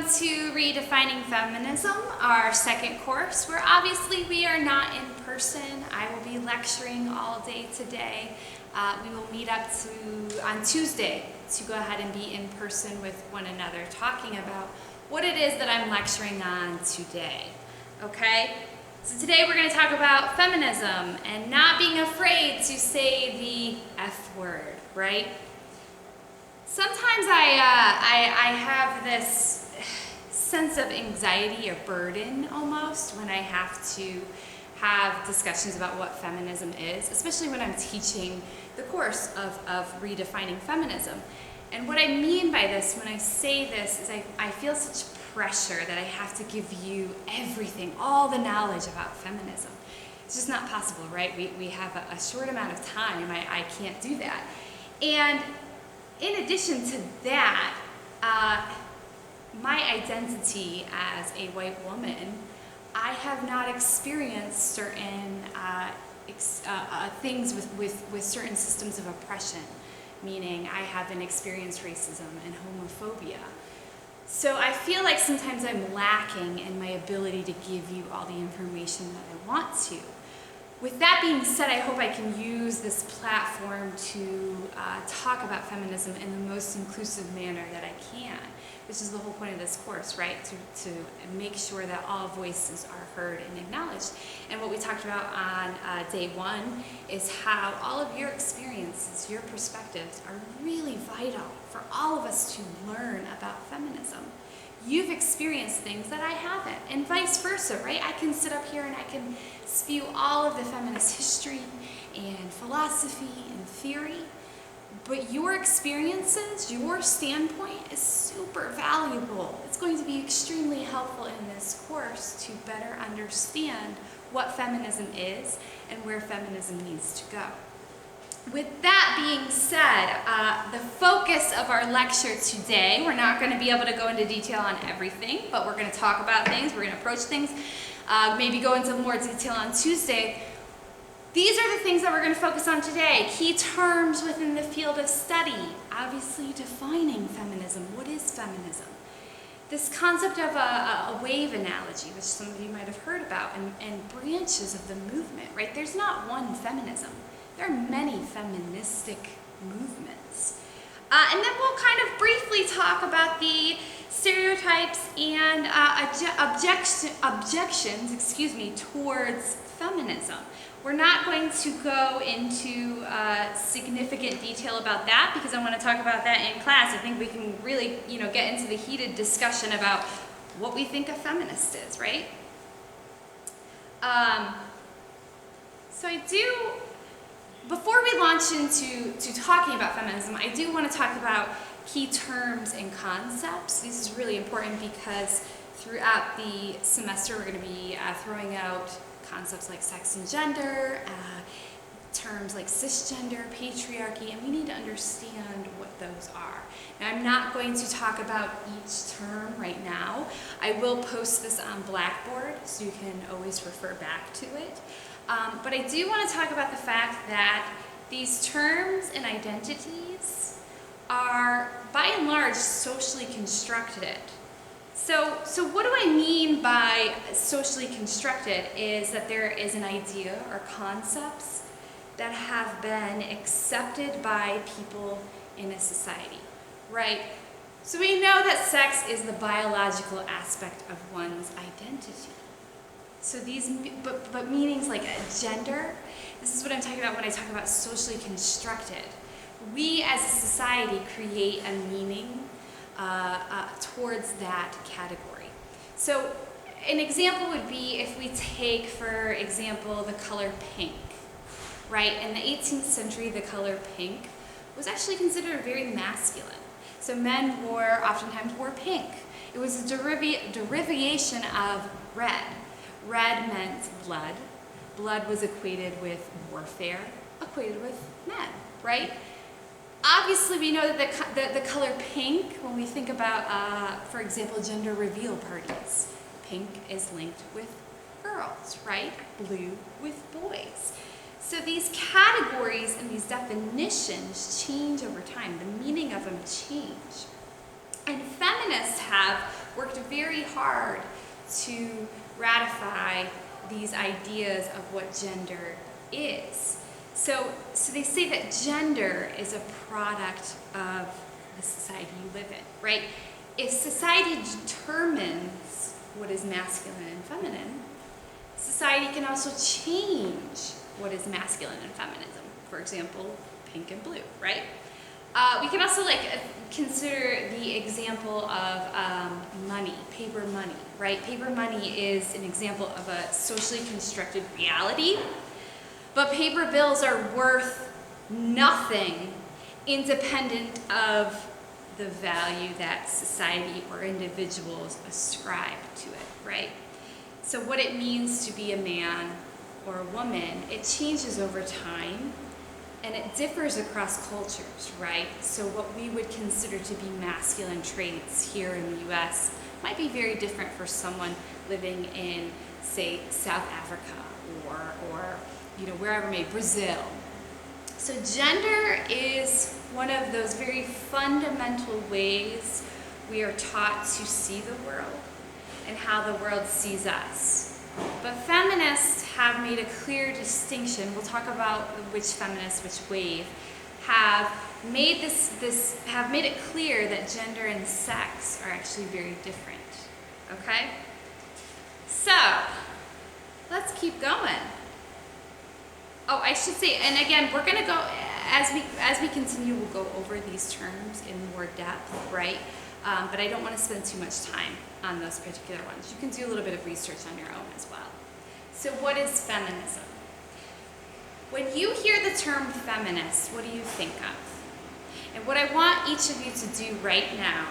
to Redefining Feminism, our second course, where obviously we are not in person. I will be lecturing all day today. We will meet up on Tuesday to go ahead and be in person with one another, talking about what it is that I'm lecturing on today. Okay? So today we're going to talk about feminism and not being afraid to say the F word, right? Sometimes I have this sense of anxiety or burden almost when I have to have discussions about what feminism is, especially when I'm teaching the course of Redefining Feminism. And what I mean by this, when I say this, is I feel such pressure that I have to give you everything, all the knowledge about feminism. It's just not possible, right? We have a short amount of time. I can't do that. And in addition to that, my identity as a white woman, I have not experienced certain things with certain systems of oppression, meaning I haven't experienced racism and homophobia. So I feel like sometimes I'm lacking in my ability to give you all the information that I want to. With that being said, I hope I can use this platform to talk about feminism in the most inclusive manner that I can, which is the whole point of this course, right? To make sure that all voices are heard and acknowledged. And what we talked about on day one is how all of your experiences, your perspectives are really vital for all of us to learn about feminism. You've experienced things that I haven't, and vice versa, right? I can sit up here and I can spew all of the feminist history and philosophy and theory, but your experiences, your standpoint is super valuable. It's going to be extremely helpful in this course to better understand what feminism is and where feminism needs to go. With that being said, the focus of our lecture today, we're not going to be able to go into detail on everything, but we're going to talk about things, we're going to approach things, maybe go into more detail on Tuesday. These are the things that we're going to focus on today. Key terms within the field of study. Obviously defining feminism. What is feminism? This concept of a wave analogy, which some of you might have heard about, and branches of the movement, right? There's not one feminism. There are many feministic movements. And then we'll kind of briefly talk about the stereotypes and objections towards feminism. We're not going to go into significant detail about that because I want to talk about that in class. I think we can really, get into the heated discussion about what we think a feminist is, right? Before we launch into talking about feminism, I do want to talk about key terms and concepts. This is really important because throughout the semester we're going to be throwing out concepts like sex and gender, terms like cisgender, patriarchy, and we need to understand what those are. Now, I'm not going to talk about each term right now. I will post this on Blackboard, so you can always refer back to it. But I do want to talk about the fact that these terms and identities are, by and large, socially constructed. So what do I mean by socially constructed is that there is an idea or concepts that have been accepted by people in a society, right? So we know that sex is the biological aspect of one's identity. So but meanings like gender, this is what I'm talking about when I talk about socially constructed. We as a society create a meaning towards that category. So an example would be if we take, for example, the color pink, right? In the 18th century, the color pink was actually considered very masculine. So men oftentimes wore pink. It was a derivation of red. Red meant blood. Blood was equated with warfare, equated with men, right? Obviously, we know that the color pink, when we think about, for example, gender reveal parties, pink is linked with girls, right? Blue with boys. So these categories and these definitions change over time. The meaning of them change. And feminists have worked very hard to ratify these ideas of what gender is. So they say that gender is a product of the society you live in, right? If society determines what is masculine and feminine, society can also change what is masculine and feminism. For example, pink and blue, right? We can also consider the example of money, paper money, right? Paper money is an example of a socially constructed reality, but paper bills are worth nothing independent of the value that society or individuals ascribe to it, right? So what it means to be a man or a woman, it changes over time, and it differs across cultures, right? So what we would consider to be masculine traits here in the US might be very different for someone living in, say, South Africa or wherever, maybe Brazil. So gender is one of those very fundamental ways we are taught to see the world and how the world sees us. But feminists have made a clear distinction. We'll talk about which feminists, which wave, have made it clear that gender and sex are actually very different. Okay? So let's keep going. Oh, I should say, and again, we're going to go, as we continue, we'll go over these terms in more depth, right? But I don't want to spend too much time on those particular ones. You can do a little bit of research on your own as well. So what is feminism? When you hear the term feminist, what do you think of? And what I want each of you to do right now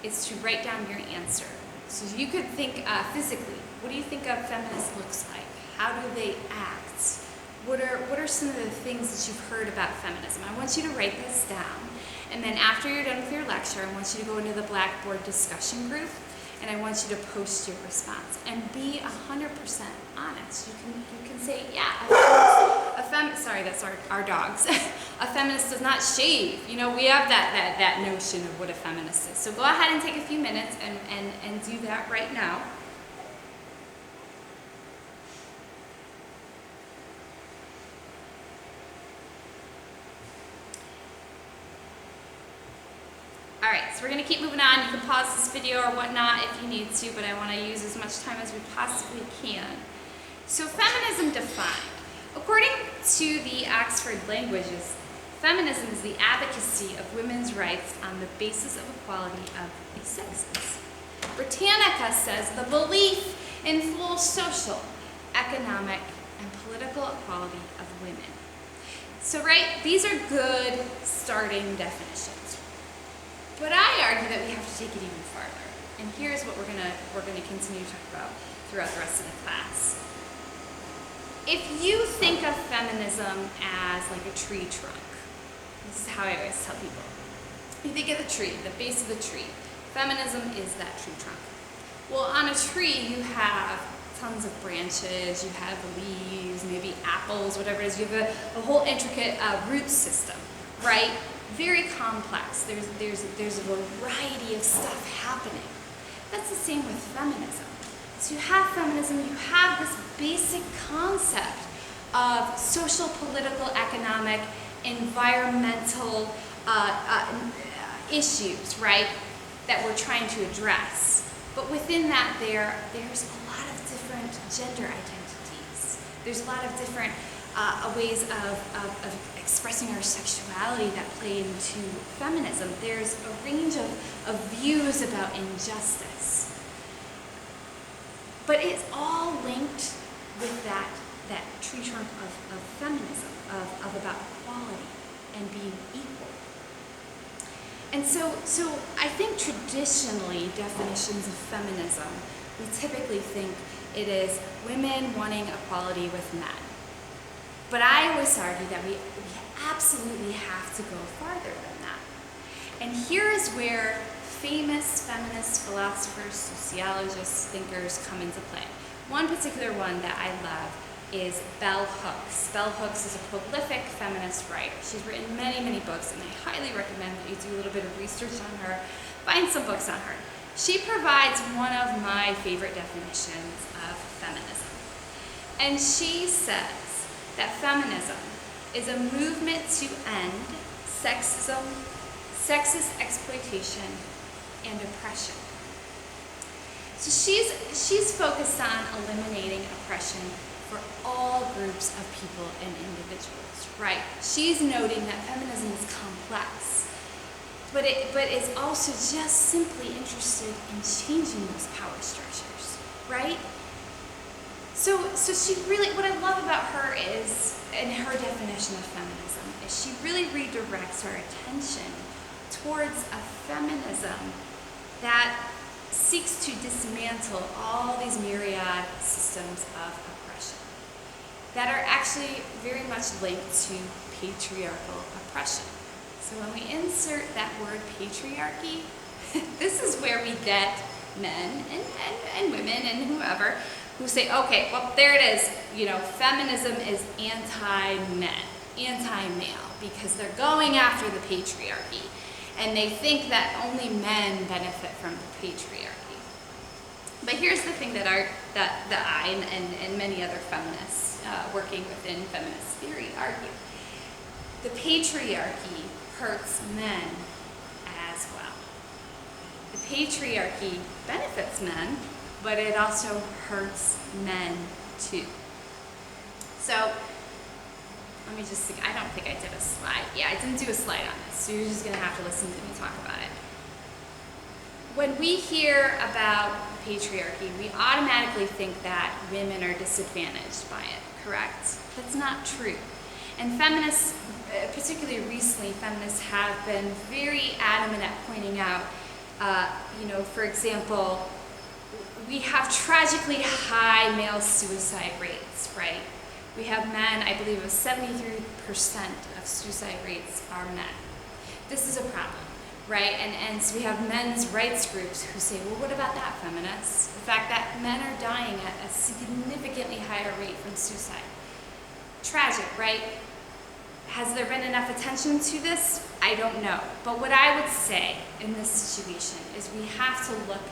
is to write down your answer. So you could think physically, what do you think a feminist looks like? How do they act? What are some of the things that you've heard about feminism? I want you to write this down. And then after you're done with your lecture, I want you to go into the Blackboard discussion group, and I want you to post your response. And be 100% honest. You can say, yeah, sorry, that's our dogs. A feminist does not shave. We have that notion of what a feminist is. So go ahead and take a few minutes and do that right now. Alright, so we're going to keep moving on. You can pause this video or whatnot if you need to, but I want to use as much time as we possibly can. So feminism defined. According to the Oxford Languages, feminism is the advocacy of women's rights on the basis of equality of the sexes. Britannica says the belief in full social, economic, and political equality of women. So these are good starting definitions. But I argue that we have to take it even farther. And here's what we're gonna continue to talk about throughout the rest of the class. If you think of feminism as like a tree trunk, this is how I always tell people. You think of the tree, the base of the tree. Feminism is that tree trunk. Well, on a tree you have tons of branches, you have leaves, maybe apples, whatever it is. You have a whole intricate root system, right? Very complex. There's a variety of stuff happening. That's the same with feminism. So you have feminism, you have this basic concept of social, political, economic, environmental issues, right, that we're trying to address. But within that, there's a lot of different gender identities. There's a lot of different ways of expressing our sexuality that play into feminism. There's a range of views about injustice. But it's all linked with that tree trunk of feminism, of about equality and being equal. And so I think traditionally definitions of feminism, we typically think it is women wanting equality with men. But I always argue that we absolutely have to go farther than that. And here is where famous feminist philosophers, sociologists, thinkers come into play. One particular one that I love is Bell Hooks. Bell Hooks is a prolific feminist writer. She's written many, many books, and I highly recommend that you do a little bit of research on her. find some books on her. She provides one of my favorite definitions of feminism. And she says that feminism is a movement to end sexism, sexist exploitation, and oppression. So she's focused on eliminating oppression for all groups of people and individuals, right? She's noting that feminism is complex, but is also just simply interested in changing those power structures, right? So she really, what I love about her is, and her definition of feminism, is she really redirects our attention towards a feminism that seeks to dismantle all these myriad systems of oppression that are actually very much linked to patriarchal oppression. So when we insert that word patriarchy, this is where we get men and women and whoever who say, okay, well, there it is, feminism is anti-men, anti-male, because they're going after the patriarchy. And they think that only men benefit from the patriarchy. But here's the thing that I and many other feminists working within feminist theory argue. The patriarchy hurts men as well. The patriarchy benefits men, but it also hurts men too. So let me just think. I don't think I did a slide. Yeah, I didn't do a slide on this, so you're just going to have to listen to me talk about it. When we hear about patriarchy, we automatically think that women are disadvantaged by it, correct? That's not true. And feminists, particularly recently, feminists have been very adamant at pointing out, for example, we have tragically high male suicide rates, right? We have men, I believe, 73% of suicide rates are men. This is a problem, right? And so we have men's rights groups who say, well, what about that, feminists? The fact that men are dying at a significantly higher rate from suicide. Tragic, right? Has there been enough attention to this? I don't know. But what I would say in this situation is we have to look